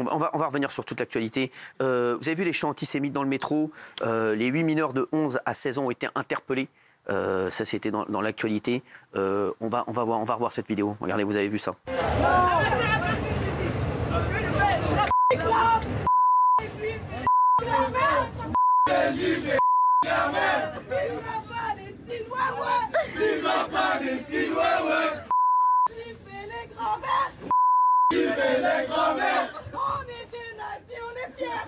On va revenir sur toute l'actualité. Vous avez vu les chants antisémites dans le métro. Les 8 mineurs de 11 à 16 ans ont été interpellés. Ça, c'était dans l'actualité. On va revoir cette vidéo. Regardez, vous avez vu ça. On est des nazis, on est fiers.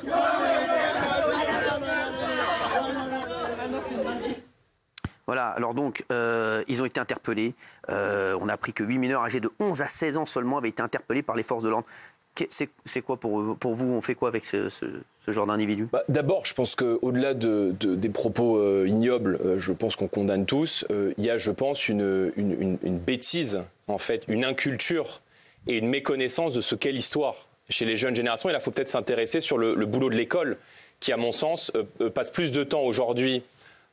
Voilà, alors donc, ils ont été interpellés. On a appris que 8 mineurs âgés de 11 à 16 ans seulement avaient été interpellés par les forces de l'ordre. C'est quoi pour vous? On fait quoi avec ce genre d'individu? D'abord, je pense qu'au-delà des propos ignobles, je pense qu'on condamne tous. Il y a, je pense, une bêtise, en fait, une inculture et une méconnaissance de ce qu'est l'histoire chez les jeunes générations. Et là, il faut peut-être s'intéresser sur le boulot de l'école, qui, à mon sens, passe plus de temps aujourd'hui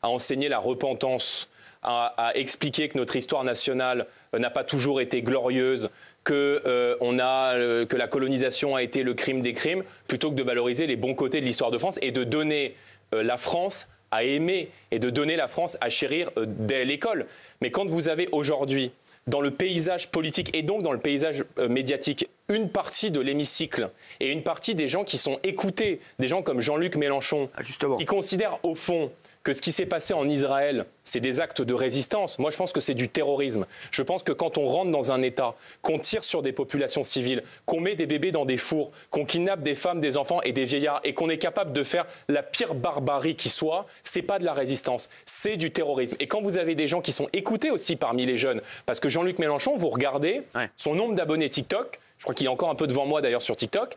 à enseigner la repentance, à expliquer que notre histoire nationale n'a pas toujours été glorieuse, que la colonisation a été le crime des crimes, plutôt que de valoriser les bons côtés de l'histoire de France et de donner la France à aimer et de donner la France à chérir dès l'école. Mais quand vous avez aujourd'hui, dans le paysage politique et donc dans le paysage médiatique, une partie de l'hémicycle et une partie des gens qui sont écoutés, des gens comme Jean-Luc Mélenchon, qui considèrent au fond que ce qui s'est passé en Israël, c'est des actes de résistance. Moi, je pense que c'est du terrorisme. Je pense que quand on rentre dans un État, qu'on tire sur des populations civiles, qu'on met des bébés dans des fours, qu'on kidnappe des femmes, des enfants et des vieillards, et qu'on est capable de faire la pire barbarie qui soit, c'est pas de la résistance, c'est du terrorisme. Et quand vous avez des gens qui sont écoutés aussi parmi les jeunes, parce que Jean-Luc Mélenchon, vous regardez son nombre d'abonnés TikTok, je crois qu'il est encore un peu devant moi d'ailleurs sur TikTok,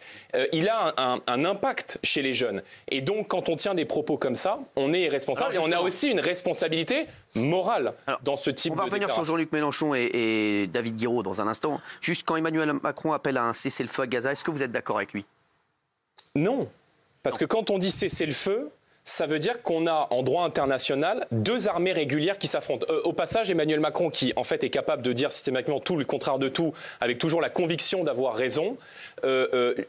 il a un impact chez les jeunes. Et donc quand on tient des propos comme ça, on est irresponsable et on a aussi une responsabilité morale dans ce type de déclaration. On va revenir sur Jean-Luc Mélenchon et David Guiraud dans un instant. Juste quand Emmanuel Macron appelle à un cessez-le-feu à Gaza, est-ce que vous êtes d'accord avec lui? Non, parce que quand on dit cessez-le-feu, ça veut dire qu'on a en droit international deux armées régulières qui s'affrontent. Au passage, Emmanuel Macron, qui en fait est capable de dire systématiquement tout le contraire de tout, avec toujours la conviction d'avoir raison,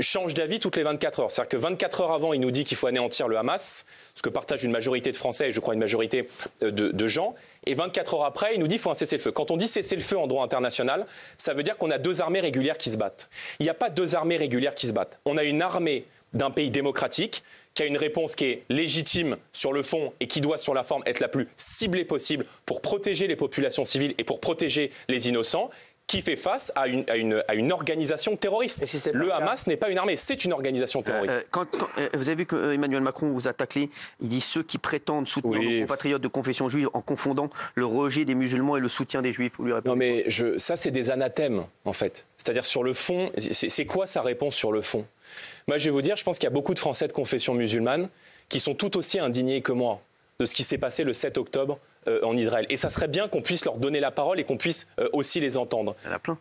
change d'avis toutes les 24 heures. C'est-à-dire que 24 heures avant, il nous dit qu'il faut anéantir le Hamas, ce que partage une majorité de Français et je crois une majorité de gens. Et 24 heures après, il nous dit qu'il faut un cessez-le-feu. Quand on dit cessez-le-feu en droit international, ça veut dire qu'on a deux armées régulières qui se battent. Il n'y a pas deux armées régulières qui se battent. On a une armée d'un pays démocratique qui a une réponse qui est légitime sur le fond et qui doit sur la forme être la plus ciblée possible pour protéger les populations civiles et pour protéger les innocents, qui fait face à une organisation terroriste. Le Hamas n'est pas une armée, c'est une organisation terroriste. Vous avez vu qu'Emmanuel Macron vous a taclé, il dit ceux qui prétendent soutenir nos compatriotes de confession juive en confondant le rejet des musulmans et le soutien des juifs. Vous lui répondez? Non mais ça c'est des anathèmes en fait. C'est-à-dire sur le fond, c'est quoi sa réponse sur le fond? Moi, je vais vous dire, je pense qu'il y a beaucoup de Français de confession musulmane qui sont tout aussi indignés que moi de ce qui s'est passé le 7 octobre en Israël. Et ça serait bien qu'on puisse leur donner la parole et qu'on puisse aussi les entendre.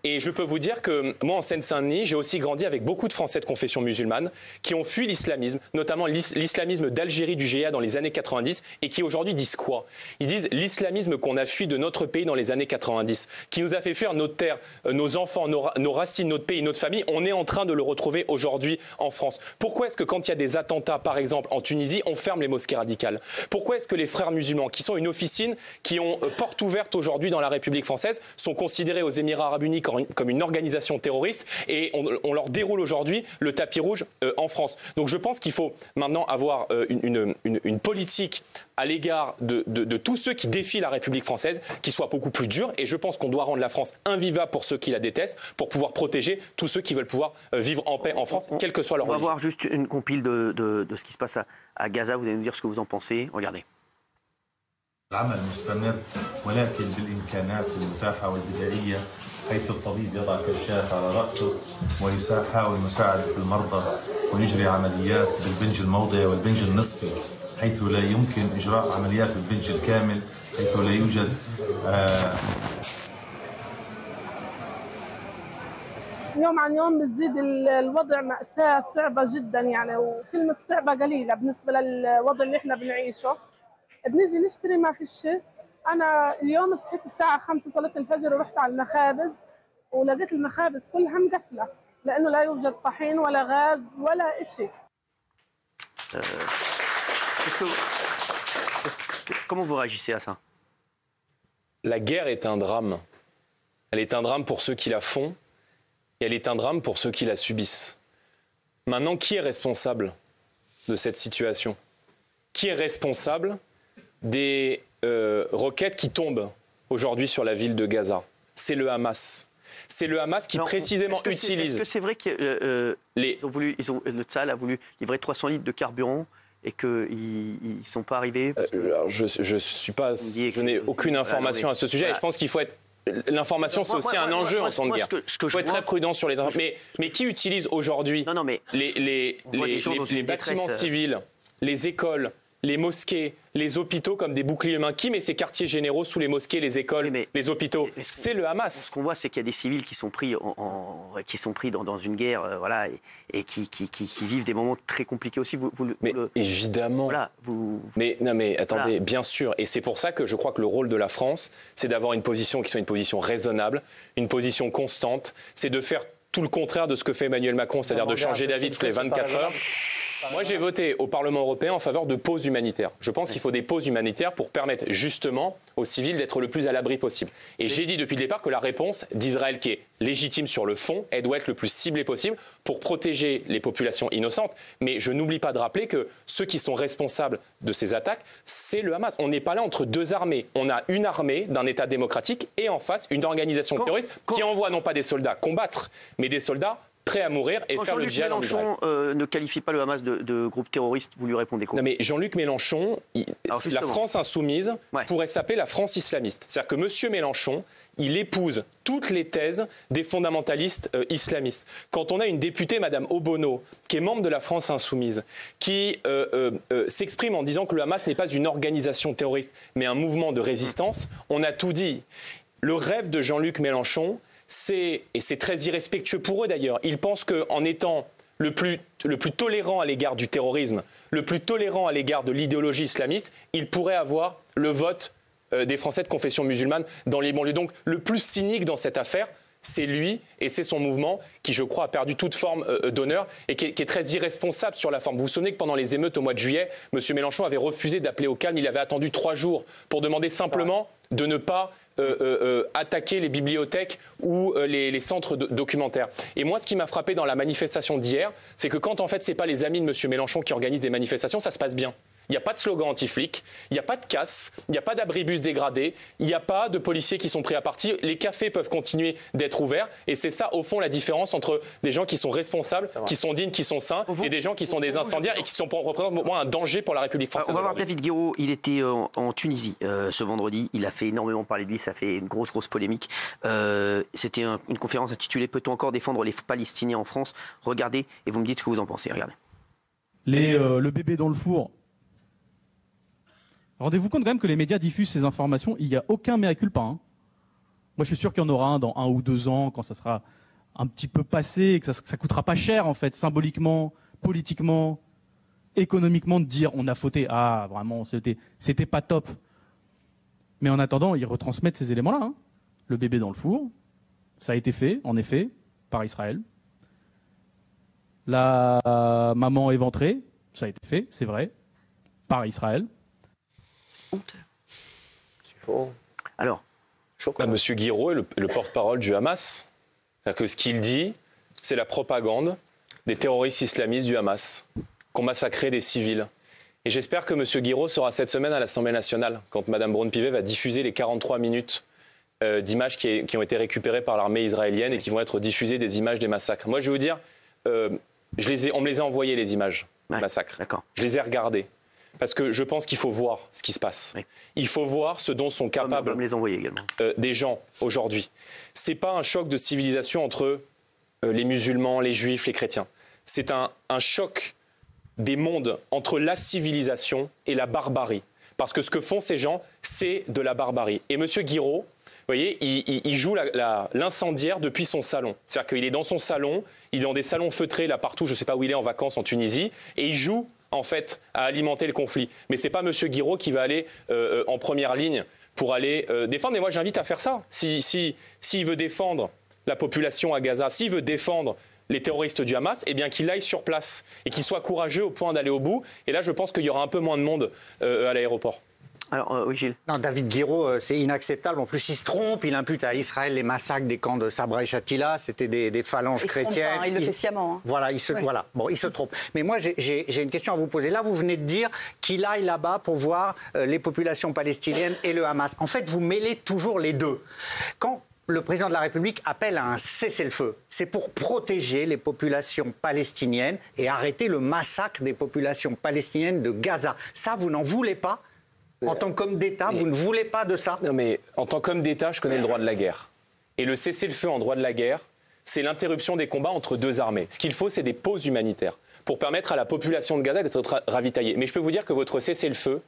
Et je peux vous dire que moi, en Seine-Saint-Denis, j'ai aussi grandi avec beaucoup de Français de confession musulmane qui ont fui l'islamisme, notamment l'islamisme d'Algérie du GIA dans les années 90 et qui aujourd'hui disent quoi? Ils disent l'islamisme qu'on a fui de notre pays dans les années 90, qui nous a fait fuir notre terre, nos enfants, nos racines, notre pays, notre famille, on est en train de le retrouver aujourd'hui en France. Pourquoi est-ce que quand il y a des attentats, par exemple en Tunisie, on ferme les mosquées radicales? Pourquoi est-ce que les frères musulmans, qui sont une officine, qui ont porte ouverte aujourd'hui dans la République française, sont considérés aux Émirats Arabes Unis comme une organisation terroriste et on leur déroule aujourd'hui le tapis rouge en France. Donc je pense qu'il faut maintenant avoir une politique à l'égard de tous ceux qui défient la République française, qui soit beaucoup plus dure. Et je pense qu'on doit rendre la France invivable pour ceux qui la détestent, pour pouvoir protéger tous ceux qui veulent pouvoir vivre en paix en France, quelle que soit leur religion. On va voir juste une compile de ce qui se passe à Gaza. Vous allez nous dire ce que vous en pensez. Regardez. العمل مستمر ولكن بالإمكانات المتاحة والبدائية حيث الطبيب يضع كشاف على رأسه ويحاول مساعدة المرضى ويجري عمليات بالبنج الموضعي والبنج النصفي حيث لا يمكن إجراء عمليات بالبنج الكامل حيث لا يوجد يوم عن يوم بتزيد الوضع مأساة صعبة جدا يعني وكلمة صعبة قليلة بالنسبة للوضع اللي احنا بنعيشه. بنيجي نشتري ما فيش. أنا اليوم صحيت الساعة 5 صلاة الفجر ورحت على المخابز ولقيت المخابز كلها مقفلة لأنه لا يوجد طحين ولا غاز ولا شيء. Comment vous réagissez à ça? La guerre est un drame. Elle est un drame pour ceux qui la font et elle est un drame pour ceux qui la subissent. Maintenant, qui est responsable de cette situation? Qui est responsable des roquettes qui tombent aujourd'hui sur la ville de Gaza? C'est le Hamas. C'est le Hamas qui précisément utilise... Est-ce que c'est vrai que le Tsahal a voulu livrer 300 litres de carburant et qu'ils ne sont pas arrivés je n'ai aucune information à ce sujet. Voilà. Et je pense qu'il faut être... L'information, c'est aussi un enjeu en temps de guerre. Il faut être très prudent sur les... Mais qui utilise aujourd'hui les bâtiments civils, les écoles, les mosquées, les hôpitaux comme des boucliers humains? Qui met ces quartiers généraux sous les mosquées, les écoles, les hôpitaux? C'est le Hamas. Ce qu'on voit, c'est qu'il y a des civils qui sont pris, dans une guerre, voilà, et qui vivent des moments très compliqués aussi. Évidemment. Voilà, mais attendez, voilà. Bien sûr. Et c'est pour ça que je crois que le rôle de la France, c'est d'avoir une position qui soit une position raisonnable, une position constante. C'est de faire tout le contraire de ce que fait Emmanuel Macron, c'est-à-dire de changer d'avis toutes les 24 heures. Moi, j'ai voté au Parlement européen en faveur de pauses humanitaires. Je pense qu'il faut des pauses humanitaires pour permettre justement aux civils d'être le plus à l'abri possible. Et j'ai dit depuis le départ que la réponse d'Israël, qui est légitime sur le fond, elle doit être le plus ciblée possible pour protéger les populations innocentes. Mais je n'oublie pas de rappeler que ceux qui sont responsables de ces attaques, c'est le Hamas. On n'est pas là entre deux armées. On a une armée d'un État démocratique et en face une organisation terroriste qui envoie non pas des soldats combattre, mais des soldats prêts à mourir et faire le djihad en Israël. Jean-Luc Mélenchon ne qualifie pas le Hamas de groupe terroriste, vous lui répondez quoi? Non mais Jean-Luc Mélenchon, la France insoumise pourrait s'appeler la France islamiste. C'est-à-dire que M. Mélenchon, il épouse toutes les thèses des fondamentalistes islamistes. Quand on a une députée, Mme Obono, qui est membre de la France insoumise, qui s'exprime en disant que le Hamas n'est pas une organisation terroriste, mais un mouvement de résistance, on a tout dit. Le rêve de Jean-Luc Mélenchon, et c'est très irrespectueux pour eux d'ailleurs, ils pensent qu'en étant le plus tolérant à l'égard du terrorisme, le plus tolérant à l'égard de l'idéologie islamiste, ils pourraient avoir le vote des Français de confession musulmane dans les banlieues. Donc le plus cynique dans cette affaire, c'est lui et c'est son mouvement qui, je crois, a perdu toute forme d'honneur et qui est très irresponsable sur la forme. Vous vous souvenez que pendant les émeutes au mois de juillet, M. Mélenchon avait refusé d'appeler au calme. Il avait attendu 3 jours pour demander simplement de ne pas attaquer les bibliothèques ou les centres documentaires. Et moi, ce qui m'a frappé dans la manifestation d'hier, c'est que quand en fait, ce n'est pas les amis de M. Mélenchon qui organisent des manifestations, ça se passe bien. Il n'y a pas de slogan anti-flic, il n'y a pas de casse, il n'y a pas d'abribus dégradés, il n'y a pas de policiers qui sont pris à partie. Les cafés peuvent continuer d'être ouverts. Et c'est ça, au fond, la différence entre des gens qui sont responsables, qui sont dignes, qui sont sains, et des gens qui sont des incendiaires et qui représentent pour moi un danger pour la République française. On va voir David Guiraud. Il était en Tunisie ce vendredi. Il a fait énormément parler de lui. Ça fait une grosse polémique. C'était une conférence intitulée « Peut-on encore défendre les Palestiniens en France ?» Regardez et vous me dites ce que vous en pensez. Regardez. Le bébé dans le four. Rendez-vous compte quand même que les médias diffusent ces informations, il n'y a aucun mea culpa. Moi, je suis sûr qu'il y en aura un dans 1 ou 2 ans, quand ça sera un petit peu passé, et que ça coûtera pas cher, en fait, symboliquement, politiquement, économiquement, de dire on a fauté. Ah, vraiment, c'était pas top. Mais en attendant, ils retransmettent ces éléments-là. Le bébé dans le four, ça a été fait, en effet, par Israël. La maman éventrée, ça a été fait, c'est vrai, par Israël. C'est chaud. Alors, Monsieur Guiraud est le porte-parole du Hamas. C'est-à-dire que ce qu'il dit, c'est la propagande des terroristes islamistes du Hamas, qui ont massacré des civils. Et j'espère que Monsieur Guiraud sera cette semaine à l'Assemblée nationale, quand Mme Braun-Pivet va diffuser les 43 minutes d'images qui ont été récupérées par l'armée israélienne et qui vont être diffusées des images des massacres. Moi, je vais vous dire, on me les a envoyées, les images des massacres. D'accord. Je les ai regardées. Parce que je pense qu'il faut voir ce qui se passe. Oui. Il faut voir ce dont sont capables les envoyer également. Des gens aujourd'hui. Ce n'est pas un choc de civilisation entre les musulmans, les juifs, les chrétiens. C'est un choc des mondes entre la civilisation et la barbarie. Parce que ce que font ces gens, c'est de la barbarie. Et M. Guiraud, vous voyez, il joue l'incendiaire depuis son salon. C'est-à-dire qu'il est dans son salon, il est dans des salons feutrés là partout, je ne sais pas où il est en vacances en Tunisie, et il joue en fait, à alimenter le conflit. Mais ce n'est pas M. Guiraud qui va aller en première ligne pour aller défendre. Et moi, j'invite à faire ça. S'il veut défendre la population à Gaza, s'il veut défendre les terroristes du Hamas, eh bien qu'il aille sur place et qu'il soit courageux au point d'aller au bout. Et là, je pense qu'il y aura un peu moins de monde à l'aéroport. Alors, oui, Gilles. Non, David Guiraud, c'est inacceptable. En plus, il se trompe. Il impute à Israël les massacres des camps de Sabra et Shatila. C'était des phalanges chrétiennes. Il le fait sciemment. Hein. Voilà, il se trompe. Mais moi, j'ai une question à vous poser. Là, vous venez de dire qu'il aille là-bas pour voir les populations palestiniennes et le Hamas. En fait, vous mêlez toujours les deux. Quand le président de la République appelle à un cessez-le-feu, c'est pour protéger les populations palestiniennes et arrêter le massacre des populations palestiniennes de Gaza. Ça, vous n'en voulez pas ? En tant qu'homme d'État, vous ne voulez pas de ça? Non, mais en tant qu'homme d'État, je connais le droit de la guerre. Et le cessez-le-feu en droit de la guerre, c'est l'interruption des combats entre deux armées. Ce qu'il faut, c'est des pauses humanitaires pour permettre à la population de Gaza d'être ravitaillée. Mais je peux vous dire que votre cessez-le-feu,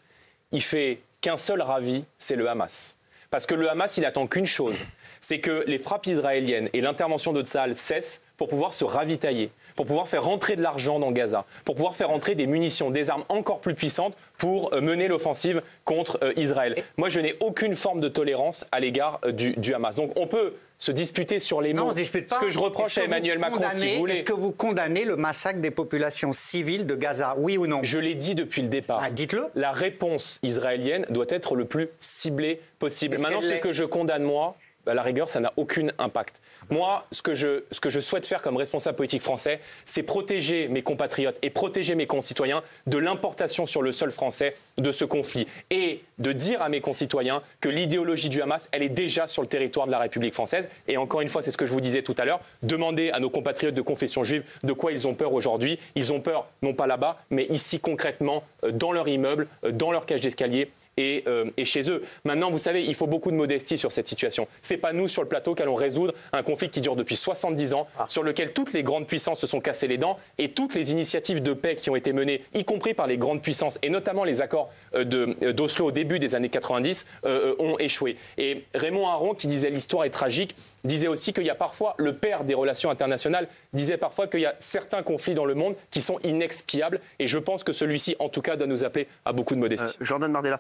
il fait qu'un seul ravi, c'est le Hamas. Parce que le Hamas, il attend qu'une chose, c'est que les frappes israéliennes et l'intervention de Tsahal cessent pour pouvoir se ravitailler, pour pouvoir faire rentrer de l'argent dans Gaza, pour pouvoir faire rentrer des munitions, des armes encore plus puissantes pour mener l'offensive contre Israël. Moi, je n'ai aucune forme de tolérance à l'égard du Hamas. Donc on peut se disputer sur les mots. Non, on se dispute pas. Ce que je reproche à Emmanuel Macron, si vous voulez. Est-ce que vous condamnez le massacre des populations civiles de Gaza, oui ou non? Je l'ai dit depuis le départ. Ah, dites-le. La réponse israélienne doit être le plus ciblée possible. Maintenant, ce que je condamne, moi, à la rigueur, ça n'a aucun impact. Moi, ce que je souhaite faire comme responsable politique français, c'est protéger mes compatriotes et protéger mes concitoyens de l'importation sur le sol français de ce conflit. Et de dire à mes concitoyens que l'idéologie du Hamas, elle est déjà sur le territoire de la République française. Et encore une fois, c'est ce que je vous disais tout à l'heure, demandez à nos compatriotes de confession juive de quoi ils ont peur aujourd'hui. Ils ont peur, non pas là-bas, mais ici concrètement, dans leur immeuble, dans leur cage d'escalier. Et chez eux. Maintenant, vous savez, il faut beaucoup de modestie sur cette situation. Ce n'est pas nous, sur le plateau, qu'allons résoudre un conflit qui dure depuis 70 ans, sur lequel toutes les grandes puissances se sont cassées les dents et toutes les initiatives de paix qui ont été menées, y compris par les grandes puissances, et notamment les accords d'Oslo au début des années 90, ont échoué. Et Raymond Aron, qui disait l'histoire est tragique, disait aussi qu'il y a parfois, le père des relations internationales, disait parfois qu'il y a certains conflits dans le monde qui sont inexpiables. Et je pense que celui-ci, en tout cas, doit nous appeler à beaucoup de modestie. Jordan Bardella.